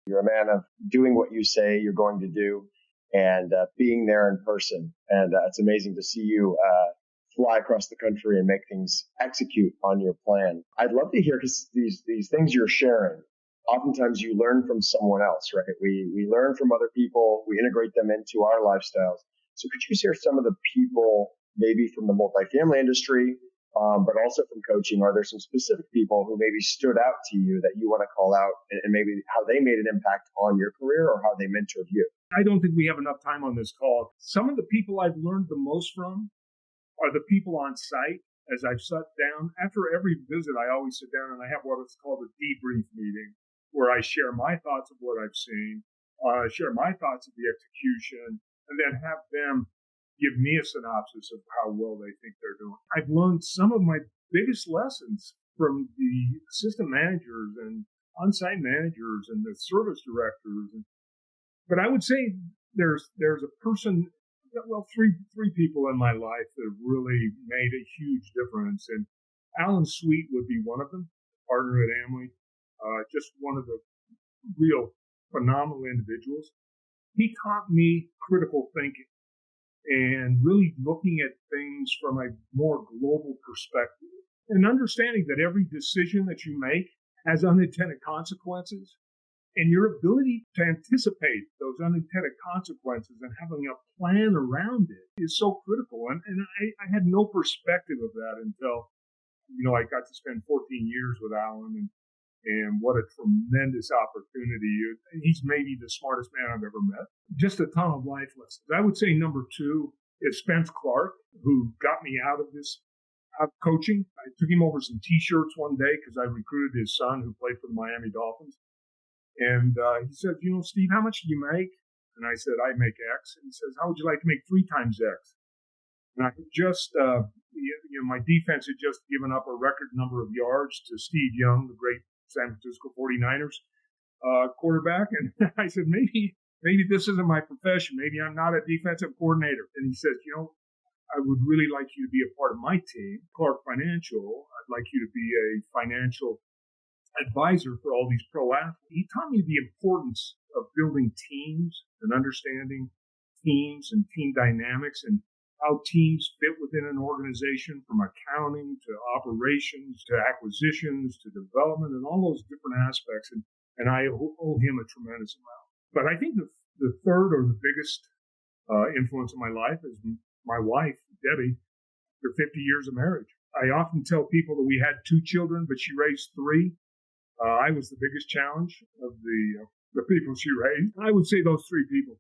You're a man of doing what you say you're going to do and being there in person. And it's amazing to see you fly across the country and make things execute on your plan. I'd love to hear, because these things you're sharing, oftentimes you learn from someone else, right? We learn from other people, we integrate them into our lifestyles. So could you share some of the people, maybe from the multifamily industry, but also from coaching? Are there some specific people who maybe stood out to you that you want to call out, and maybe how they made an impact on your career or how they mentored you? I don't think we have enough time on this call. Some of the people I've learned the most from are the people on site. As I've sat down, after every visit, I always sit down and I have what is called a debrief meeting, where I share my thoughts of what I've seen, share my thoughts of the execution, and then have them give me a synopsis of how well they think they're doing. I've learned some of my biggest lessons from the assistant managers and on-site managers and the service directors. But I would say there's a person, well, three people in my life that have really made a huge difference. And Alan Sweet would be one of them, partner at Amway, just one of the real phenomenal individuals. He taught me critical thinking and really looking at things from a more global perspective and understanding that every decision that you make has unintended consequences. And your ability to anticipate those unintended consequences and having a plan around it is so critical. And I had no perspective of that until, I got to spend 14 years with Alan, and what a tremendous opportunity. He's maybe the smartest man I've ever met. Just a ton of life lessons. I would say number two is Spence Clark, who got me out of this coaching. I took him over some T-shirts one day because I recruited his son who played for the Miami Dolphins. And he said, Steve, how much do you make? And I said, I make X. And he says, how would you like to make 3 times X? And I just, my defense had just given up a record number of yards to Steve Young, the great San Francisco 49ers quarterback. And I said, maybe this isn't my profession. Maybe I'm not a defensive coordinator. And he says, I would really like you to be a part of my team, Clark Financial. I'd like you to be a financial advisor for all these pro athletes. He taught me the importance of building teams and understanding teams and team dynamics and how teams fit within an organization, from accounting to operations to acquisitions to development and all those different aspects. And I owe him a tremendous amount. But I think the third or the biggest influence in my life is my wife, Debbie, after 50 years of marriage. I often tell people that we had 2 children, but she raised 3. I was the biggest challenge of the people she raised. I would say those 3 people.